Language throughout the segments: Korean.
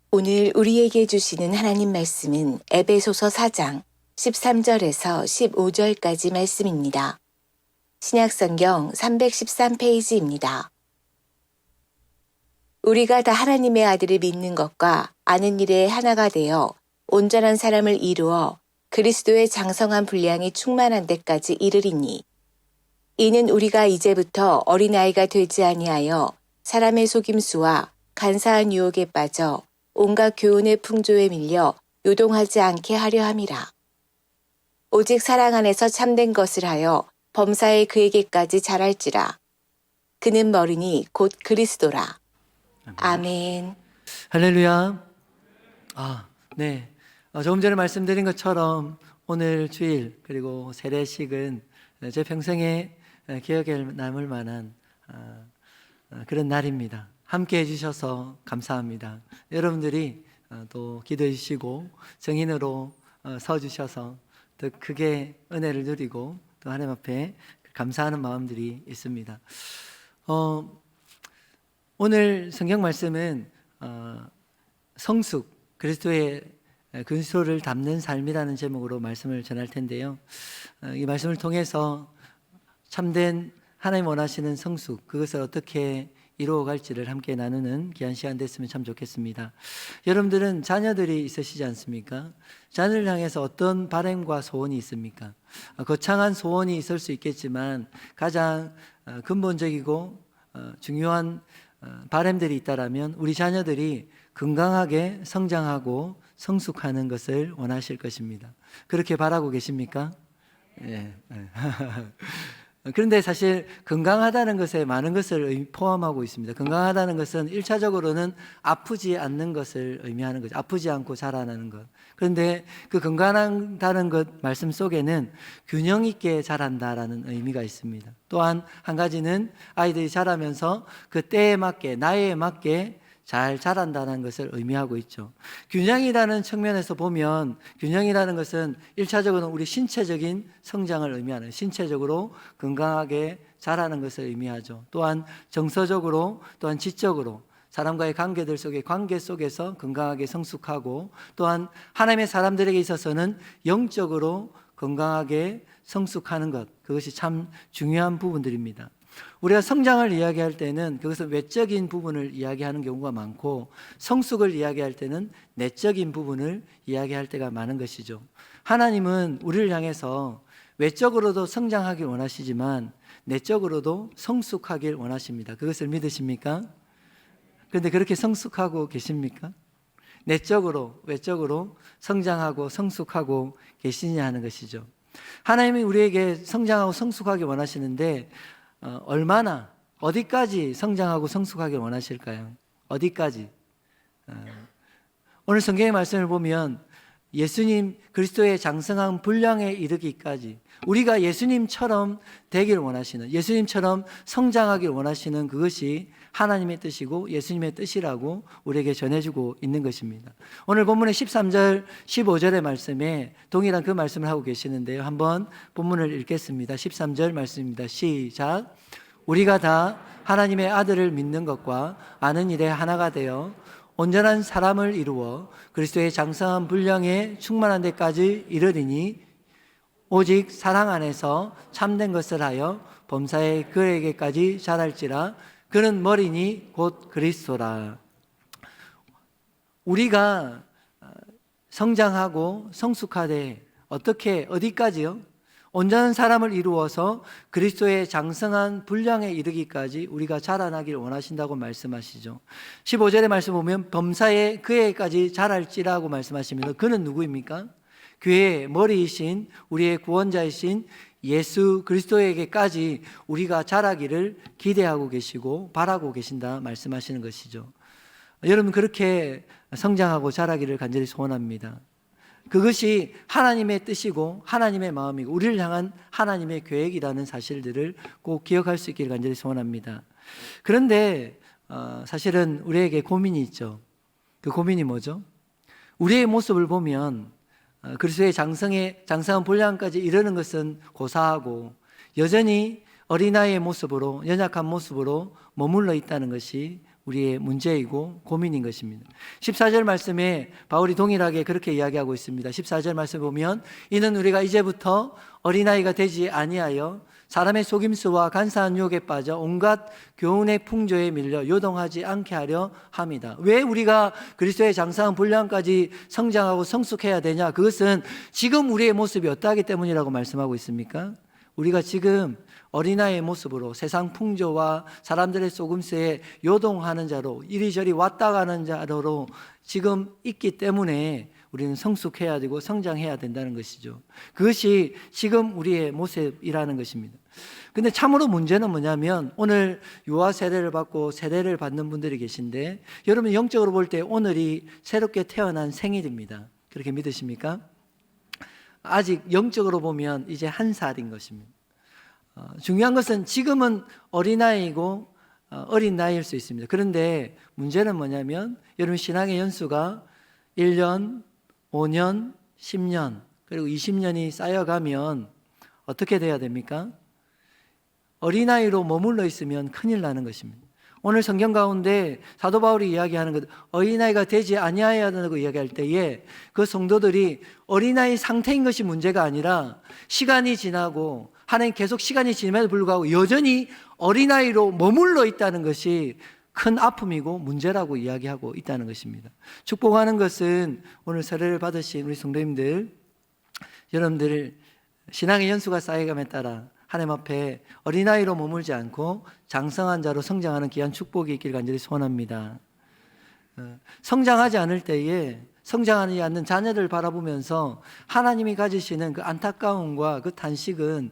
오늘 우리에게 주시는 하나님 말씀은 에베소서 4장 13절에서 15절까지 말씀입니다. 신약성경 313페이지입니다. 우리가 다 하나님의 아들을 믿는 것과 아는 일에 하나가 되어 온전한 사람을 이루어 그리스도의 장성한 분량이 충만한 데까지 이르리니, 이는 우리가 이제부터 어린아이가 되지 아니하여 사람의 속임수와 간사한 유혹에 빠져 온갖 교훈의 풍조에 밀려 요동하지 않게 하려 함이라. 오직 사랑 안에서 참된 것을 하여 범사에 그에게까지 자랄지라. 그는 머리니 곧 그리스도라. 아멘. 할렐루야. 네. 조금 전에 말씀드린 것처럼 오늘 주일 그리고 세례식은 제 평생에 기억에 남을 만한 그런 날입니다. 함께 해주셔서 감사합니다. 여러분들이 또 기도해 주시고 정인으로 서주셔서 더 크게 은혜를 누리고 또 하나님 앞에 감사하는 마음들이 있습니다. 오늘 성경 말씀은 성숙, 그리스도의 근소를 담는 삶이라는 제목으로 말씀을 전할 텐데요. 이 말씀을 통해서 참된 하나님 원하시는 성숙, 그것을 어떻게 이루어갈지를 함께 나누는 귀한 시간 됐으면 참 좋겠습니다. 여러분들은 자녀들이 있으시지 않습니까? 자녀를 향해서 어떤 바람과 소원이 있습니까? 거창한 소원이 있을 수 있겠지만 가장 근본적이고 중요한 바람들이 있다라면 우리 자녀들이 건강하게 성장하고 성숙하는 것을 원하실 것입니다. 그렇게 바라고 계십니까? 예. 그런데 사실 건강하다는 것에 많은 것을 포함하고 있습니다. 건강하다는 것은 1차적으로는 아프지 않는 것을 의미하는 거죠. 아프지 않고 자라나는 것. 그런데 그 건강하다는 것 말씀 속에는 균형 있게 자란다라는 의미가 있습니다. 또한 한 가지는 아이들이 자라면서 그 때에 맞게, 나이에 맞게 잘 자란다는 것을 의미하고 있죠. 균형이라는 측면에서 보면 균형이라는 것은 1차적으로는 우리 신체적인 성장을 의미하는, 신체적으로 건강하게 자라는 것을 의미하죠. 또한 정서적으로, 또한 지적으로 사람과의 관계들 속에 관계 속에서 건강하게 성숙하고, 또한 하나님의 사람들에게 있어서는 영적으로 건강하게 성숙하는 것, 그것이 참 중요한 부분들입니다. 우리가 성장을 이야기할 때는 그것은 외적인 부분을 이야기하는 경우가 많고, 성숙을 이야기할 때는 내적인 부분을 이야기할 때가 많은 것이죠. 하나님은 우리를 향해서 외적으로도 성장하길 원하시지만 내적으로도 성숙하길 원하십니다. 그것을 믿으십니까? 그런데 그렇게 성숙하고 계십니까? 내적으로, 외적으로 성장하고 성숙하고 계시냐 하는 것이죠. 하나님이 우리에게 성장하고 성숙하게 원하시는데 얼마나, 어디까지 성장하고 성숙하게 원하실까요? 어디까지? 오늘 성경의 말씀을 보면 예수님 그리스도의 장성한 분량에 이르기까지 우리가 예수님처럼 되길 원하시는, 예수님처럼 성장하길 원하시는 그것이 하나님의 뜻이고 예수님의 뜻이라고 우리에게 전해주고 있는 것입니다. 오늘 본문의 13절, 15절의 말씀에 동일한 그 말씀을 하고 계시는데요. 한번 본문을 읽겠습니다. 13절 말씀입니다. 시작. 우리가 다 하나님의 아들을 믿는 것과 아는 일에 하나가 되어 온전한 사람을 이루어 그리스도의 장성한 분량에 충만한 데까지 이르리니, 오직 사랑 안에서 참된 것을 하여 범사에 그에게까지 자랄지라. 그는 머리니 곧 그리스도라. 우리가 성장하고 성숙하되 어떻게, 어디까지요? 온전한 사람을 이루어서 그리스도의 장성한 분량에 이르기까지 우리가 자라나길 원하신다고 말씀하시죠. 15절의 말씀 보면 범사에 그에게까지 자랄지라고 말씀하시면서 그는 누구입니까? 교회의 머리이신 우리의 구원자이신 예수 그리스도에게까지 우리가 자라기를 기대하고 계시고 바라고 계신다 말씀하시는 것이죠. 여러분, 그렇게 성장하고 자라기를 간절히 소원합니다. 그것이 하나님의 뜻이고 하나님의 마음이고 우리를 향한 하나님의 계획이라는 사실들을 꼭 기억할 수 있기를 간절히 소원합니다. 그런데 사실은 우리에게 고민이 있죠. 그 고민이 뭐죠? 우리의 모습을 보면 그리스도의 장성한 분량까지 이르는 것은 고사하고 여전히 어린아이의 모습으로, 연약한 모습으로 머물러 있다는 것이 우리의 문제이고 고민인 것입니다. 14절 말씀에 바울이 동일하게 그렇게 이야기하고 있습니다. 14절 말씀 보면 이는 우리가 이제부터 어린아이가 되지 아니하여 사람의 속임수와 간사한 유혹에 빠져 온갖 교훈의 풍조에 밀려 요동하지 않게 하려 함이다. 왜 우리가 그리스도의 장성한 분량까지 성장하고 성숙해야 되냐? 그것은 지금 우리의 모습이 어떠하기 때문이라고 말씀하고 있습니까? 우리가 지금 어린아이의 모습으로 세상 풍조와 사람들의 속임수에 요동하는 자로 이리저리 왔다 가는 자로 지금 있기 때문에 우리는 성숙해야 되고 성장해야 된다는 것이죠. 그것이 지금 우리의 모습이라는 것입니다. 근데 참으로 문제는 뭐냐면 오늘 유아 세례를 받고 세례를 받는 분들이 계신데 여러분 영적으로 볼 때 오늘이 새롭게 태어난 생일입니다. 그렇게 믿으십니까? 아직 영적으로 보면 이제 1살인 것입니다. 중요한 것은 지금은 어린아이고 어린 나이일 수 있습니다. 그런데 문제는 뭐냐면 여러분 신앙의 연수가 1년, 5년, 10년 그리고 20년이 쌓여가면 어떻게 돼야 됩니까? 어린아이로 머물러 있으면 큰일 나는 것입니다. 오늘 성경 가운데 사도 바울이 이야기하는 것, 어린아이가 되지 아니하여야 한다고 이야기할 때에 그 성도들이 어린아이 상태인 것이 문제가 아니라 시간이 지나고 하나님 계속 시간이 지남에도 불구하고 여전히 어린아이로 머물러 있다는 것이 큰 아픔이고 문제라고 이야기하고 있다는 것입니다. 축복하는 것은 오늘 세례를 받으신 우리 성도님들, 여러분들 신앙의 연수가 쌓여감에 따라 하나님 앞에 어린아이로 머물지 않고 장성한 자로 성장하는 귀한 축복이 있길 간절히 소원합니다. 성장하지 않을 때에 성장하지 않는 자녀를 바라보면서 하나님이 가지시는 그 안타까움과 그 탄식은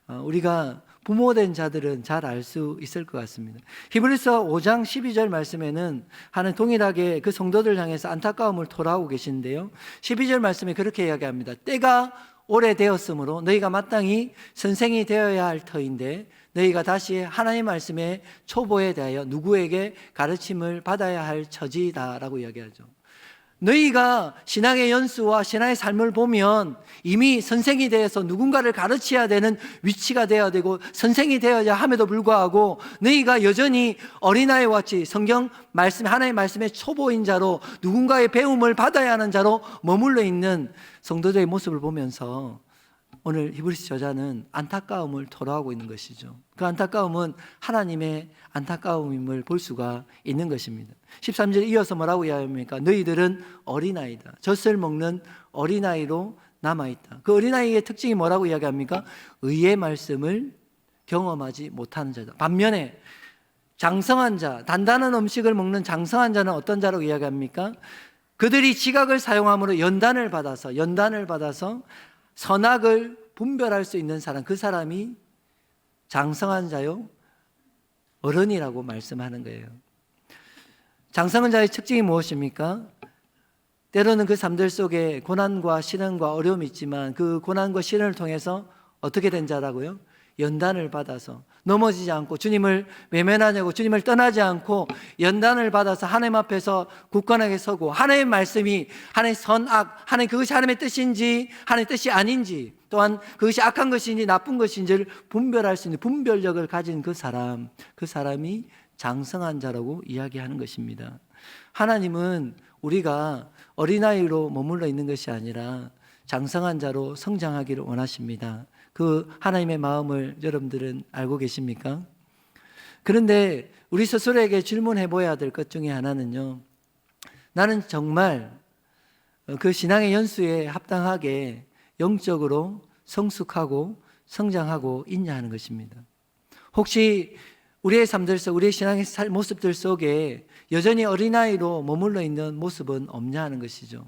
우리가 부모된 자들은 잘 알 수 있을 것 같습니다. 히브리서 5장 12절 말씀에는 하나님 동일하게 그 성도들 향해서 안타까움을 토로하고 계신데요. 12절 말씀에 그렇게 이야기합니다. 때가 오래되었으므로 너희가 마땅히 선생이 되어야 할 터인데 너희가 다시 하나님의 말씀의 초보에 대하여 누구에게 가르침을 받아야 할 처지다라고 이야기하죠. 너희가 신앙의 연수와 신앙의 삶을 보면 이미 선생이 되어서 누군가를 가르쳐야 되는 위치가 되어야 되고 선생이 되어야 함에도 불구하고 너희가 여전히 어린아이와 같이 성경 말씀, 하나님의 말씀의 초보인 자로 누군가의 배움을 받아야 하는 자로 머물러 있는 성도들의 모습을 보면서 오늘 히브리서 저자는 안타까움을 토로하고 있는 것이죠. 그 안타까움은 하나님의 안타까움임을 볼 수가 있는 것입니다. 13절 이어서 뭐라고 이야기합니까? 너희들은 어린아이다. 젖을 먹는 어린아이로 남아있다. 그 어린아이의 특징이 뭐라고 이야기합니까? 의의 말씀을 경험하지 못하는 자다. 반면에 장성한 자, 단단한 음식을 먹는 장성한 자는 어떤 자라고 이야기합니까? 그들이 지각을 사용함으로 연단을 받아서 선악을 분별할 수 있는 사람, 그 사람이 장성한 자요 어른이라고 말씀하는 거예요. 장성한 자의 특징이 무엇입니까? 때로는 그 삶들 속에 고난과 시련과 어려움이 있지만 그 고난과 시련을 통해서 어떻게 된 자라고요? 연단을 받아서 넘어지지 않고 주님을 외면하냐고 주님을 떠나지 않고 연단을 받아서 하나님 앞에서 굳건하게 서고 하나님의 말씀이 하나님의 선악, 하나님 그것이 하나님의 뜻인지 하나님의 뜻이 아닌지 또한 그것이 악한 것인지 나쁜 것인지를 분별할 수 있는 분별력을 가진 그 사람이 장성한 자라고 이야기하는 것입니다. 하나님은 우리가 어린아이로 머물러 있는 것이 아니라 장성한 자로 성장하기를 원하십니다. 그 하나님의 마음을 여러분들은 알고 계십니까? 그런데 우리 스스로에게 질문해 보아야 될 것 중에 하나는요, 나는 정말 그 신앙의 연수에 합당하게 영적으로 성숙하고 성장하고 있냐 하는 것입니다. 혹시 우리의 삶들 속, 우리의 신앙의 모습들 속에 여전히 어린아이로 머물러 있는 모습은 없냐 하는 것이죠.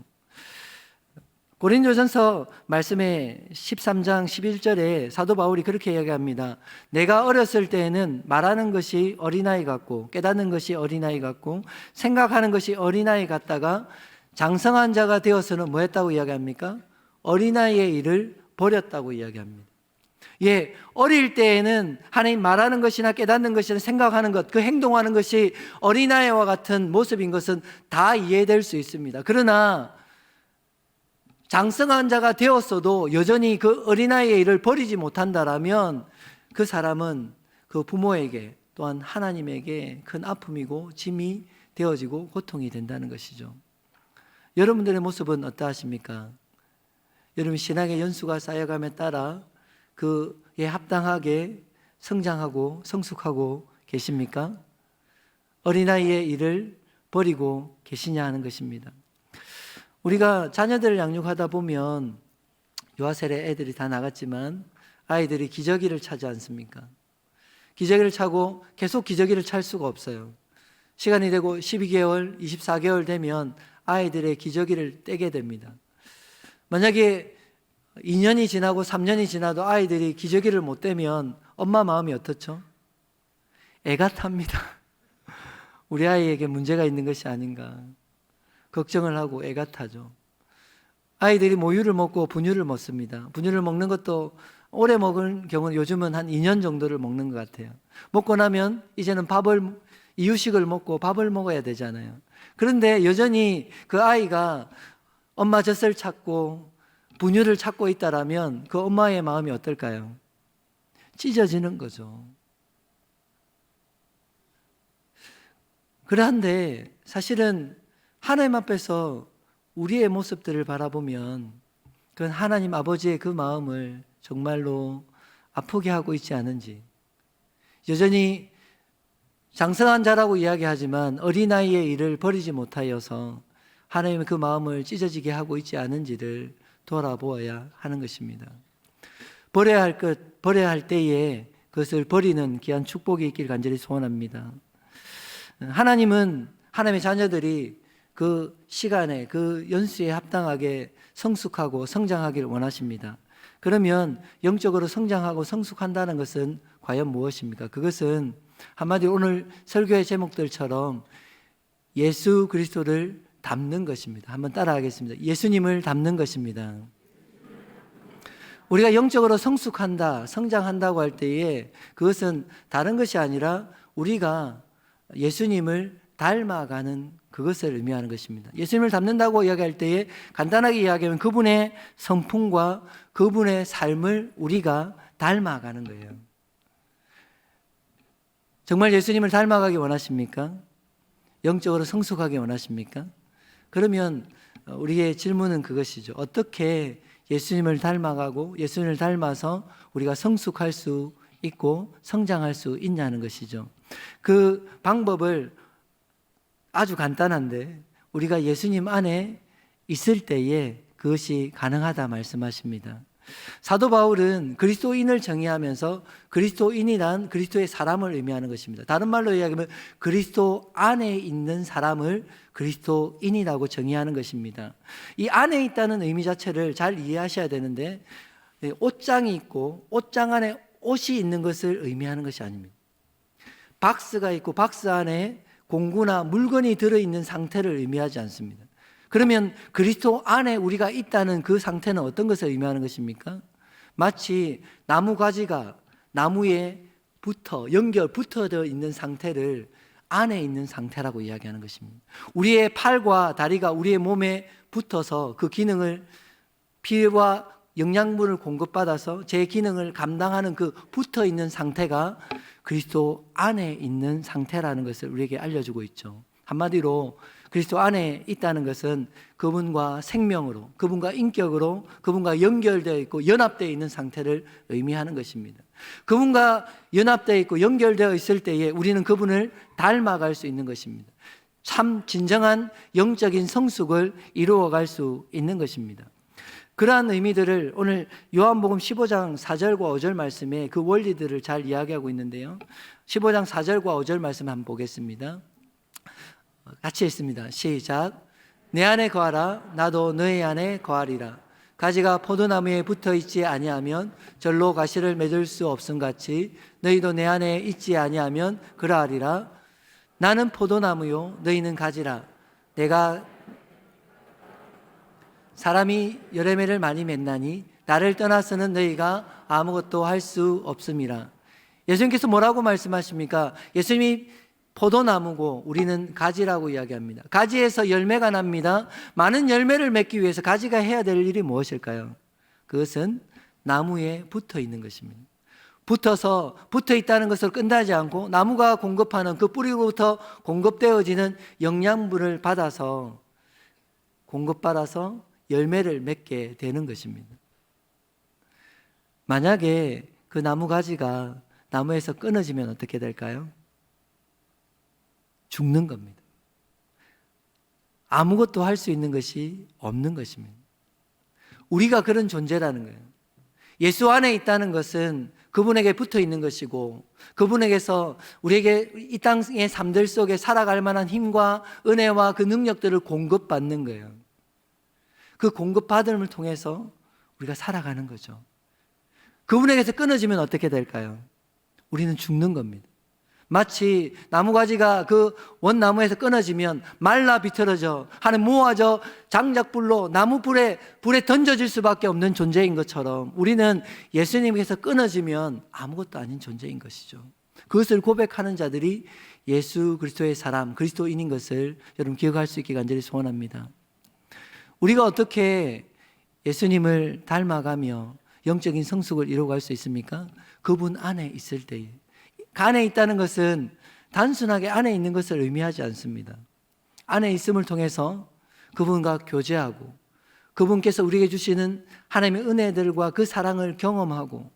고린도전서 말씀에 13장 11절에 사도 바울이 그렇게 이야기합니다. 내가 어렸을 때에는 말하는 것이 어린아이 같고 깨닫는 것이 어린아이 같고 생각하는 것이 어린아이 같다가 장성한 자가 되어서는 뭐 했다고 이야기합니까? 어린아이의 일을 버렸다고 이야기합니다. 예, 어릴 때에는 하나님 말하는 것이나 깨닫는 것이나 생각하는 것, 그 행동하는 것이 어린아이와 같은 모습인 것은 다 이해될 수 있습니다. 그러나 장성한 자가 되었어도 여전히 그 어린아이의 일을 버리지 못한다라면 그 사람은 그 부모에게 또한 하나님에게 큰 아픔이고 짐이 되어지고 고통이 된다는 것이죠. 여러분들의 모습은 어떠하십니까? 여러분 신앙의 연수가 쌓여감에 따라 그에 합당하게 성장하고 성숙하고 계십니까? 어린아이의 일을 버리고 계시냐 하는 것입니다. 우리가 자녀들을 양육하다 보면 유아세례 애들이 다 나갔지만 아이들이 기저귀를 차지 않습니까? 기저귀를 차고 계속 기저귀를 찰 수가 없어요. 시간이 되고 12개월, 24개월 되면 아이들의 기저귀를 떼게 됩니다. 만약에 2년이 지나고 3년이 지나도 아이들이 기저귀를 못 떼면 엄마 마음이 어떻죠? 애가 탑니다. 우리 아이에게 문제가 있는 것이 아닌가 걱정을 하고 애가 타죠. 아이들이 모유를 먹고 분유를 먹습니다. 분유를 먹는 것도 오래 먹은 경우는 요즘은 한 2년 정도를 먹는 것 같아요. 먹고 나면 이제는 이유식을 먹고 밥을 먹어야 되잖아요. 그런데 여전히 그 아이가 엄마 젖을 찾고 분유를 찾고 있다라면 그 엄마의 마음이 어떨까요? 찢어지는 거죠. 그런데 사실은 하나님 앞에서 우리의 모습들을 바라보면 그건 하나님 아버지의 그 마음을 정말로 아프게 하고 있지 않은지, 여전히 장성한 자라고 이야기하지만 어린아이의 일을 버리지 못하여서 하나님의 그 마음을 찢어지게 하고 있지 않은지를 돌아보아야 하는 것입니다. 버려야 할 것, 버려야 할 때에 그것을 버리는 귀한 축복이 있길 간절히 소원합니다. 하나님은 하나님의 자녀들이 그 시간에 그 연수에 합당하게 성숙하고 성장하기를 원하십니다. 그러면 영적으로 성장하고 성숙한다는 것은 과연 무엇입니까? 그것은 한마디로 오늘 설교의 제목들처럼 예수 그리스도를 닮는 것입니다. 한번 따라하겠습니다. 예수님을 닮는 것입니다. 우리가 영적으로 성숙한다, 성장한다고 할 때에 그것은 다른 것이 아니라 우리가 예수님을 닮아가는 그것을 의미하는 것입니다. 예수님을 닮는다고 이야기할 때에 간단하게 이야기하면 그분의 성품과 그분의 삶을 우리가 닮아가는 거예요. 정말 예수님을 닮아가기 원하십니까? 영적으로 성숙하게 원하십니까? 그러면 우리의 질문은 그것이죠. 어떻게 예수님을 닮아가고 예수님을 닮아서 우리가 성숙할 수 있고 성장할 수 있냐는 것이죠. 그 방법을 아주 간단한데 우리가 예수님 안에 있을 때에 그것이 가능하다 말씀하십니다. 사도 바울은 그리스도인을 정의하면서 그리스도인이란 그리스도의 사람을 의미하는 것입니다. 다른 말로 이야기하면 그리스도 안에 있는 사람을 그리스도인이라고 정의하는 것입니다. 이 안에 있다는 의미 자체를 잘 이해하셔야 되는데 옷장이 있고 옷장 안에 옷이 있는 것을 의미하는 것이 아닙니다. 박스가 있고 박스 안에 공구나 물건이 들어있는 상태를 의미하지 않습니다. 그러면 그리스도 안에 우리가 있다는 그 상태는 어떤 것을 의미하는 것입니까? 마치 나무 가지가 나무에 붙어져 있는 상태를 안에 있는 상태라고 이야기하는 것입니다. 우리의 팔과 다리가 우리의 몸에 붙어서 그 기능을 피와 영양분을 공급받아서 제 기능을 감당하는 그 붙어 있는 상태가 그리스도 안에 있는 상태라는 것을 우리에게 알려주고 있죠. 한마디로 그리스도 안에 있다는 것은 그분과 생명으로, 그분과 인격으로, 그분과 연결되어 있고 연합되어 있는 상태를 의미하는 것입니다. 그분과 연합되어 있고 연결되어 있을 때에 우리는 그분을 닮아갈 수 있는 것입니다. 참 진정한 영적인 성숙을 이루어갈 수 있는 것입니다. 그러한 의미들을 오늘 요한복음 15장 4절과 5절 말씀에 그 원리들을 잘 이야기하고 있는데요. 15장 4절과 5절 말씀 한번 보겠습니다. 같이 읽습니다. 시작. 내 안에 거하라 나도 너희 안에 거하리라. 가지가 포도나무에 붙어 있지 아니하면 절로 가시를 맺을 수 없음같이 너희도 내 안에 있지 아니하면 그러하리라. 나는 포도나무요 너희는 가지라. 내가 사람이 열매를 많이 맺나니 나를 떠나서는 너희가 아무것도 할 수 없음이라. 예수님께서 뭐라고 말씀하십니까? 예수님이 포도나무고 우리는 가지라고 이야기합니다. 가지에서 열매가 납니다. 많은 열매를 맺기 위해서 가지가 해야 될 일이 무엇일까요? 그것은 나무에 붙어 있는 것입니다. 붙어 있다는 것을 끝나지 않고 나무가 공급하는 그 뿌리로부터 공급되어지는 영양분을 받아서 공급받아서 열매를 맺게 되는 것입니다. 만약에 그 나무 가지가 나무에서 끊어지면 어떻게 될까요? 죽는 겁니다. 아무것도 할 수 있는 것이 없는 것입니다. 우리가 그런 존재라는 거예요. 예수 안에 있다는 것은 그분에게 붙어 있는 것이고 그분에게서 우리에게 이 땅의 삶들 속에 살아갈 만한 힘과 은혜와 그 능력들을 공급받는 거예요. 그 공급받음을 통해서 우리가 살아가는 거죠. 그분에게서 끊어지면 어떻게 될까요? 우리는 죽는 겁니다. 마치 나무가지가 그 원나무에서 끊어지면 말라 비틀어져 하는 모아져 장작불로 나무불에 던져질 수밖에 없는 존재인 것처럼 우리는 예수님께서 끊어지면 아무것도 아닌 존재인 것이죠. 그것을 고백하는 자들이 예수 그리스도의 사람, 그리스도인인 것을 여러분 기억할 수 있게 간절히 소원합니다. 우리가 어떻게 예수님을 닮아가며 영적인 성숙을 이루어갈 수 있습니까? 그분 안에 있을 때에. 그 안에 있다는 것은 단순하게 안에 있는 것을 의미하지 않습니다. 안에 있음을 통해서 그분과 교제하고 그분께서 우리에게 주시는 하나님의 은혜들과 그 사랑을 경험하고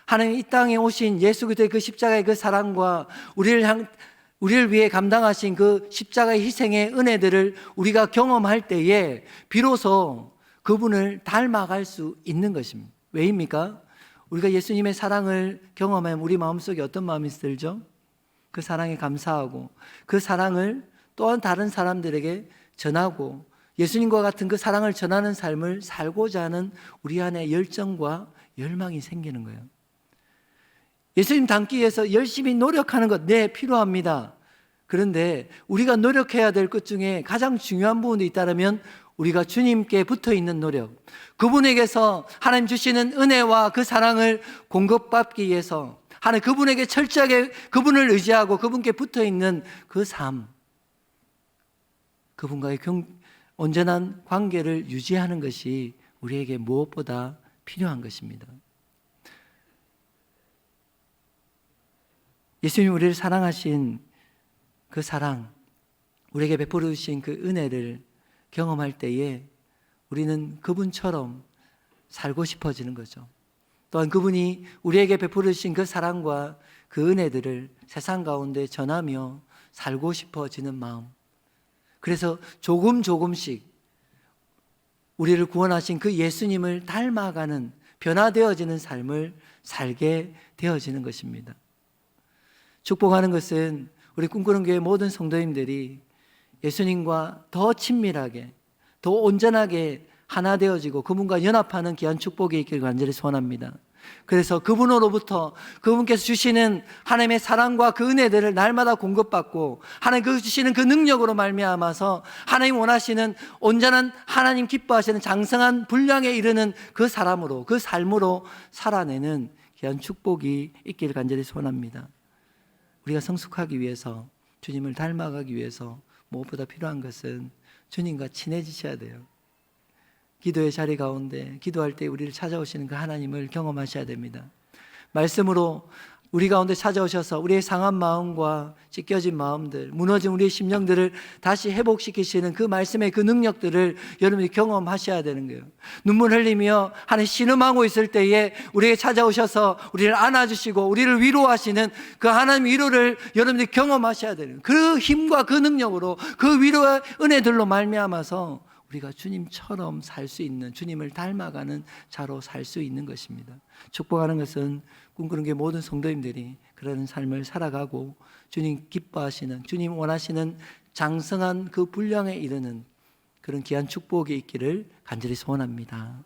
하나님 이 땅에 오신 예수 그리스도의 그 십자가의 그 사랑과 우리를 위해 감당하신 그 십자가의 희생의 은혜들을 우리가 경험할 때에 비로소 그분을 닮아갈 수 있는 것입니다. 왜입니까? 우리가 예수님의 사랑을 경험하면 우리 마음속에 어떤 마음이 들죠? 그 사랑에 감사하고 그 사랑을 또한 다른 사람들에게 전하고 예수님과 같은 그 사랑을 전하는 삶을 살고자 하는 우리 안에 열정과 열망이 생기는 거예요. 예수님 닮기 위해서 열심히 노력하는 것, 네, 필요합니다. 그런데 우리가 노력해야 될 것 중에 가장 중요한 부분이 있다면 우리가 주님께 붙어 있는 노력, 그분에게서 하나님 주시는 은혜와 그 사랑을 공급받기 위해서 하나님 그분에게 철저하게 그분을 의지하고 그분께 붙어 있는 그 삶, 그분과의 온전한 관계를 유지하는 것이 우리에게 무엇보다 필요한 것입니다. 예수님 우리를 사랑하신 그 사랑, 우리에게 베풀어 주신 그 은혜를 경험할 때에 우리는 그분처럼 살고 싶어지는 거죠. 또한 그분이 우리에게 베풀어 주신 그 사랑과 그 은혜들을 세상 가운데 전하며 살고 싶어지는 마음. 그래서 조금씩 우리를 구원하신 그 예수님을 닮아가는 변화되어지는 삶을 살게 되어지는 것입니다. 축복하는 것은 우리 꿈꾸는 교회 모든 성도님들이 예수님과 더 친밀하게, 더 온전하게 하나 되어지고 그분과 연합하는 귀한 축복이 있기를 간절히 소원합니다. 그래서 그분으로부터 그분께서 주시는 하나님의 사랑과 그 은혜들을 날마다 공급받고 하나님 그 주시는 그 능력으로 말미암아서 하나님 원하시는 온전한 하나님 기뻐하시는 장성한 분량에 이르는 그 사람으로, 그 삶으로 살아내는 귀한 축복이 있기를 간절히 소원합니다. 우리가 성숙하기 위해서, 주님을 닮아가기 위해서 무엇보다 필요한 것은 주님과 친해지셔야 돼요. 기도의 자리 가운데 기도할 때 우리를 찾아오시는 그 하나님을 경험하셔야 됩니다. 말씀으로 우리 가운데 찾아오셔서 우리의 상한 마음과 찢겨진 마음들, 무너진 우리의 심령들을 다시 회복시키시는 그 말씀의 그 능력들을 여러분이 경험하셔야 되는 거예요. 눈물 흘리며 하나님 신음하고 있을 때에 우리에게 찾아오셔서 우리를 안아주시고 우리를 위로하시는 그 하나님 위로를 여러분들이 경험하셔야 되는 거예요. 그 힘과 그 능력으로 그 위로의 은혜들로 말미암아서 우리가 주님처럼 살 수 있는, 주님을 닮아가는 자로 살 수 있는 것입니다. 축복하는 것은 꿈꾸는 게 모든 성도님들이 그런 삶을 살아가고 주님 기뻐하시는, 주님 원하시는 장성한 그 분량에 이르는 그런 귀한 축복이 있기를 간절히 소원합니다.